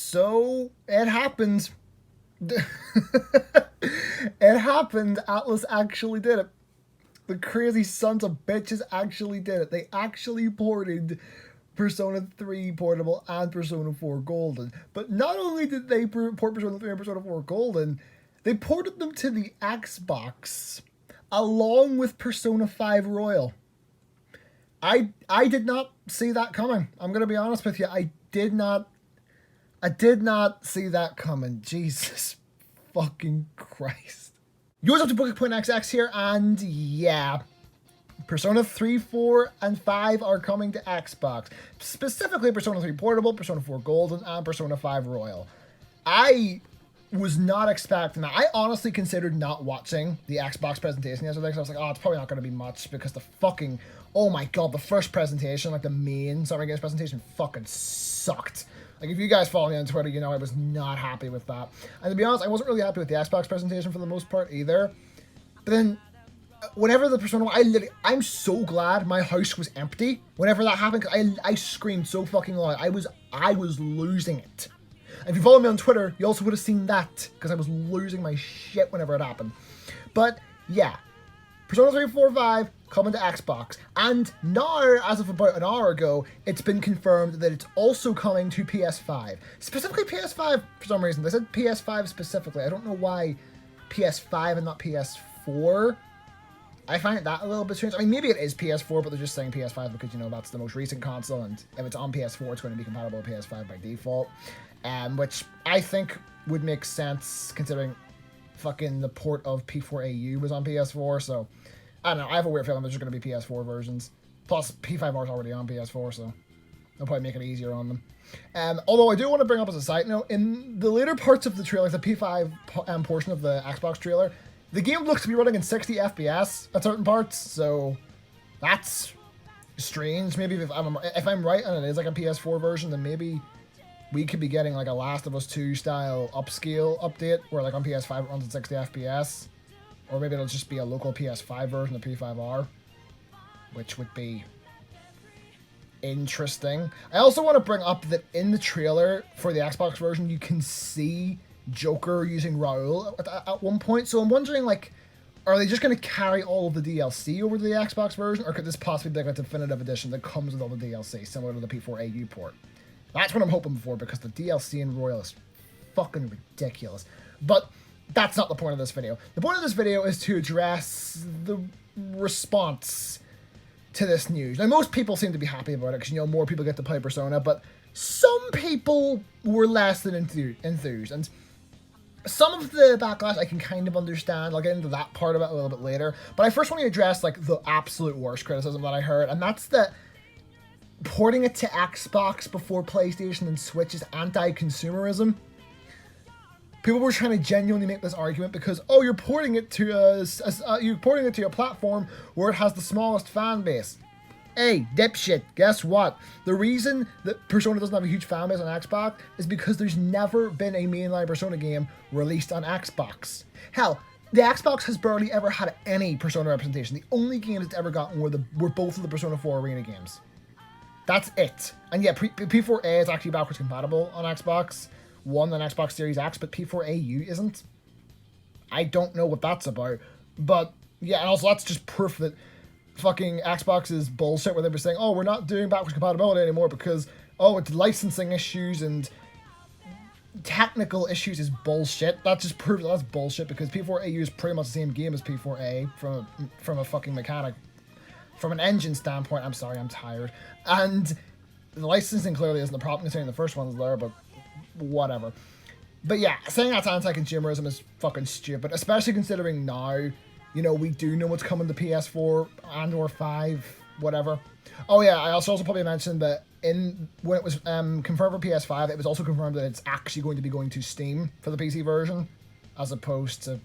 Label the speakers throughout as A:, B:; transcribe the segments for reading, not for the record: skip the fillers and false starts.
A: So it happened. It happened. Atlas actually did it. The crazy sons of bitches actually did it. They actually ported Persona 3 Portable and Persona 4 Golden. But not only did they port Persona 3 and Persona 4 Golden, they ported them to the Xbox along with Persona 5 Royal. I did not see that coming. I'm going to be honest with you. I did not see that coming. Jesus fucking Christ. Yours up to Booking.xx here, and yeah, Persona 3, 4, and 5 are coming to Xbox. Specifically Persona 3 Portable, Persona 4 Golden, and Persona 5 Royal. I was not expecting that. I honestly considered not watching the Xbox presentation yesterday, because I was like, oh, it's probably not going to be much, because the fucking, oh my god, the first presentation, like the main Summer Games presentation, fucking sucked. Like, if you guys follow me on Twitter, you know I was not happy with that. And to be honest, I wasn't really happy with the Xbox presentation for the most part either. But then, whenever the Persona, I'm so glad my house was empty whenever that happened, because I screamed so fucking loud. I was losing it. And if you follow me on Twitter, you also would have seen that, because I was losing my shit whenever it happened. But, yeah. Persona 3, 4, 5 coming to Xbox. And now, as of about an hour ago, it's been confirmed that it's also coming to PS5. Specifically PS5 for some reason. They said PS5 specifically. I don't know why PS5 and not PS4. I find that a little bit strange. I mean, maybe it is PS4, but they're just saying PS5 because, you know, that's the most recent console, and if it's on PS4, it's going to be compatible with PS5 by default. Which I think would make sense considering fucking the port of P4AU was on PS4, so I don't know. I have a weird feeling there's just going to be PS4 versions. Plus, P5R is already on PS4, so they'll probably make it easier on them. Although I do want to bring up as a side note, in the later parts of the trailer, the P5 portion of the Xbox trailer, the game looks to be running in 60 FPS at certain parts, so that's strange. Maybe if I'm right and it is like a PS4 version, then maybe we could be getting like a Last of Us 2 style upscale update where like on PS5 it runs at 60 FPS. Or maybe it'll just be a local PS5 version of P5R, which would be interesting. I also want to bring up that in the trailer for the Xbox version, you can see Joker using Raul at one point. So I'm wondering, like, are they just going to carry all of the DLC over to the Xbox version? Or could this possibly be like a definitive edition that comes with all the DLC, similar to the P4AU port? That's what I'm hoping for, because the DLC in Royal is fucking ridiculous. But that's not the point of this video. The point of this video is to address the response to this news. Now, most people seem to be happy about it because, you know, more people get to play Persona, but some people were less than enthused. And some of the backlash I can kind of understand. I'll get into that part of it a little bit later. But I first want to address, like, the absolute worst criticism that I heard, and that's that porting it to Xbox before PlayStation and Switch is anti-consumerism. People were trying to genuinely make this argument because, oh, you're porting it to a platform where it has the smallest fan base. Hey, dipshit, guess what? The reason that Persona doesn't have a huge fan base on Xbox is because there's never been a mainline Persona game released on Xbox. Hell, the Xbox has barely ever had any Persona representation. The only games it's ever gotten were both of the Persona 4 Arena games. That's it. And yeah, P4A is actually backwards compatible on Xbox One and Xbox Series X, but P4AU isn't. I don't know what that's about. But yeah, and also that's just proof that fucking Xbox is bullshit, where they were saying, oh, we're not doing backwards compatibility anymore because, oh, it's licensing issues and technical issues is bullshit. That just proves that's bullshit, because P4AU is pretty much the same game as P4A from a fucking mechanic. From an engine standpoint, I'm sorry, I'm tired. And the licensing clearly isn't the problem, considering the first one is there, but whatever. But yeah, saying that's anti-consumerism is fucking stupid, especially considering now, you know, we do know what's coming to PS4 and or 5, whatever. Oh yeah, I also probably mentioned that when it was confirmed for PS5, it was also confirmed that it's actually going to be going to Steam for the PC version, as opposed to,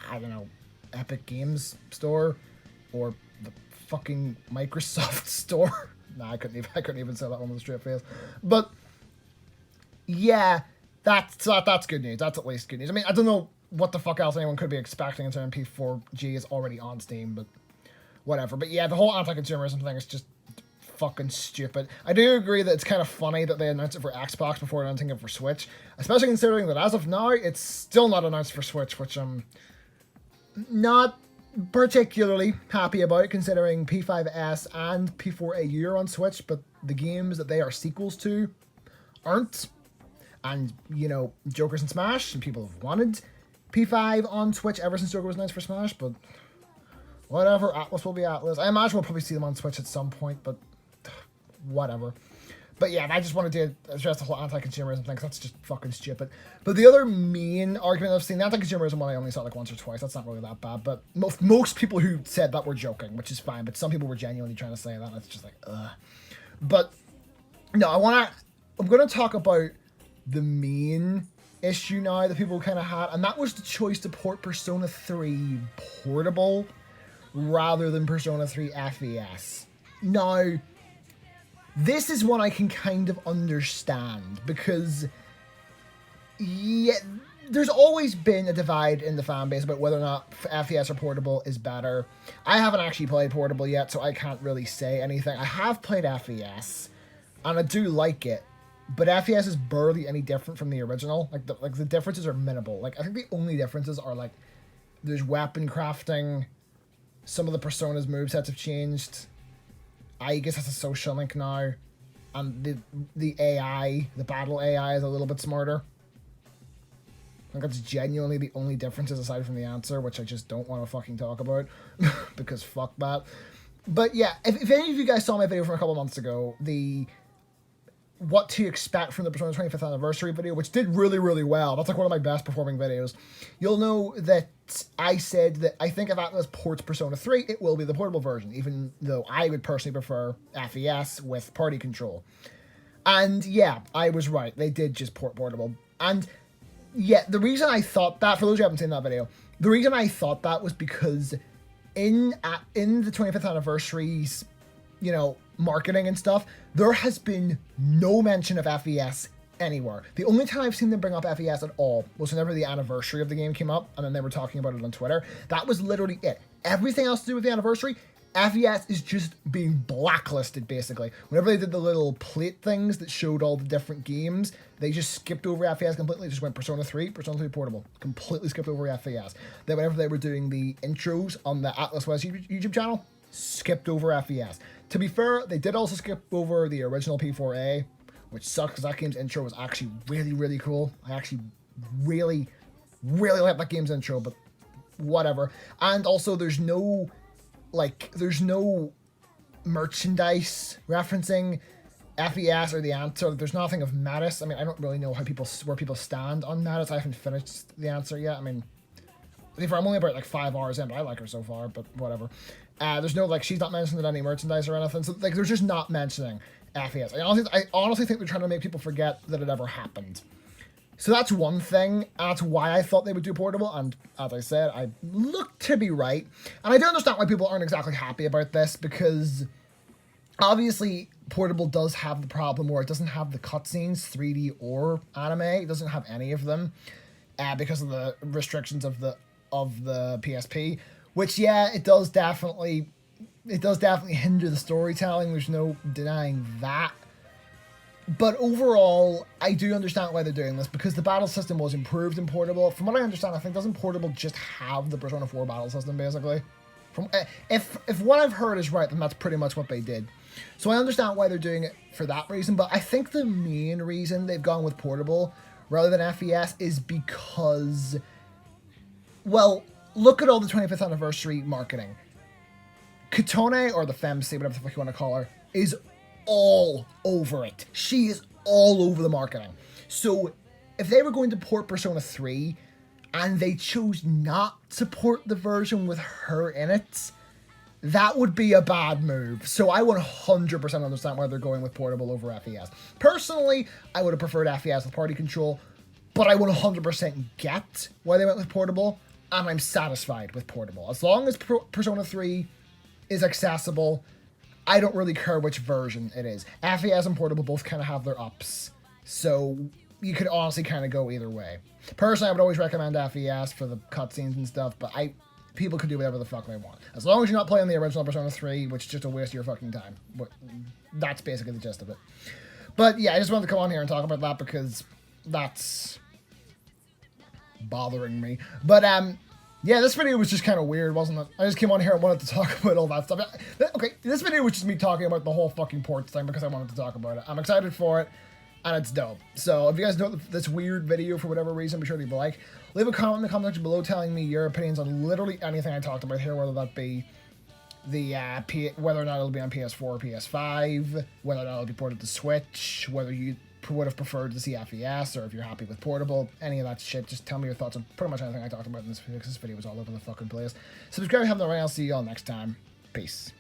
A: I don't know, Epic Games Store or the fucking Microsoft Store. Nah, I couldn't even say that one with a straight face. But yeah, that's good news. That's at least good news. I mean, I don't know what the fuck else anyone could be expecting in terms of P4G is already on Steam, but whatever. But yeah, the whole anti-consumerism thing is just fucking stupid. I do agree that it's kind of funny that they announced it for Xbox before announcing it for Switch, especially considering that as of now, it's still not announced for Switch, which I'm not particularly happy about, considering P5S and P4AU are on Switch, but the games that they are sequels to aren't. And, you know, Joker's in Smash, and people have wanted P5 on Switch ever since Joker was announced for Smash, but whatever, Atlus will be Atlus. I imagine we'll probably see them on Switch at some point, but whatever. But yeah, I just wanted to address the whole anti-consumerism thing, because that's just fucking stupid. But the other main argument I've seen, the anti-consumerism one I only saw like once or twice, that's not really that bad, but most people who said that were joking, which is fine, but some people were genuinely trying to say that, and it's just like, ugh. But, no, I'm going to talk about the main issue now that people kind of had, and that was the choice to port Persona 3 Portable rather than Persona 3 FES. Now, this is one I can kind of understand, because, yeah, there's always been a divide in the fan base about whether or not FES or Portable is better. I haven't actually played Portable yet, so I can't really say anything. I have played FES, and I do like it, but FES is barely any different from the original. Like the differences are minimal. Like, I think the only differences are, like, there's weapon crafting, some of the Persona's movesets have changed, I guess that's a social link now, and the AI, the battle AI is a little bit smarter. I think that's genuinely the only differences aside from the answer, which I just don't want to fucking talk about, because fuck that. But yeah, if any of you guys saw my video from a couple months ago, the what to expect from the Persona 25th anniversary video, which did really, really well. That's like one of my best performing videos. You'll know that I said that I think if Atlus ports Persona 3, it will be the portable version, even though I would personally prefer FES with party control. And yeah, I was right. They did just port portable. And yeah, the reason I thought that, for those who haven't seen that video, the reason I thought that was because in the 25th anniversary's, you know, marketing and stuff, there has been no mention of FES anywhere. The only time I've seen them bring up FES at all was whenever the anniversary of the game came up, and then they were talking about it on Twitter. That was literally it. Everything else to do with the anniversary, FES is just being blacklisted, basically. Whenever they did the little plate things that showed all the different games, they just skipped over FES completely, just went Persona 3 Portable. Completely skipped over FES. Then whenever they were doing the intros on the Atlus West YouTube channel, skipped over FES. To be fair, they did also skip over the original P4A, which sucks because that game's intro was actually really, really cool. I actually really, really like that game's intro, but whatever. And also there's no merchandise referencing FES or the answer. There's nothing of Mattis. I mean, I don't really know where people stand on Mattis. I haven't finished the answer yet. I mean, I'm only about like 5 hours in, but I like her so far, but whatever. There's no, like, she's not mentioned in any merchandise or anything, so, like, they're just not mentioning FES. I honestly think they're trying to make people forget that it ever happened. So that's one thing, and that's why I thought they would do portable, and as I said, I look to be right. And I do understand why people aren't exactly happy about this, because obviously portable does have the problem where it doesn't have the cutscenes, 3D or anime. It doesn't have any of them, because of the restrictions of the PSP. Which, yeah, it does definitely hinder the storytelling. There's no denying that. But overall, I do understand why they're doing this, because the battle system was improved in Portable. From what I understand, I think, doesn't Portable just have the Persona 4 battle system, basically? If what I've heard is right, then that's pretty much what they did. So I understand why they're doing it for that reason, but I think the main reason they've gone with Portable rather than FES is because, well, look at all the 25th anniversary marketing. Kotone, or the Femc, whatever the fuck you want to call her, is all over it. She is all over the marketing. So if they were going to port Persona 3 and they chose not to port the version with her in it, that would be a bad move. So I 100% understand why they're going with portable over FES. Personally, I would have preferred FES with party control, but I 100% get why they went with portable, and I'm satisfied with portable. As long as Persona 3 is accessible, I don't really care which version it is. FES and portable both kind of have their ups, so you could honestly kind of go either way. Personally, I would always recommend FES for the cutscenes and stuff, but people can do whatever the fuck they want. As long as you're not playing the original Persona 3, which is just a waste of your fucking time. But that's basically the gist of it. But yeah, I just wanted to come on here and talk about that because that's bothering me. But yeah, this video was just kind of weird, wasn't it? I just came on here and wanted to talk about all that stuff. Okay, this video was just me talking about the whole fucking ports thing because I wanted to talk about it. I'm excited for it, and it's dope. So if you guys know this weird video for whatever reason, be sure to leave a like. Leave a comment in the comment section below telling me your opinions on literally anything I talked about here, whether that be the whether or not it'll be on PS4 or PS5, whether or not it'll be ported to Switch, whether you would have preferred to see FES, or if you're happy with portable, any of that shit. Just tell me your thoughts on pretty much anything I talked about in this video, because this video was all over the fucking place. Subscribe if you haven't already. I'll see you all next time. Peace.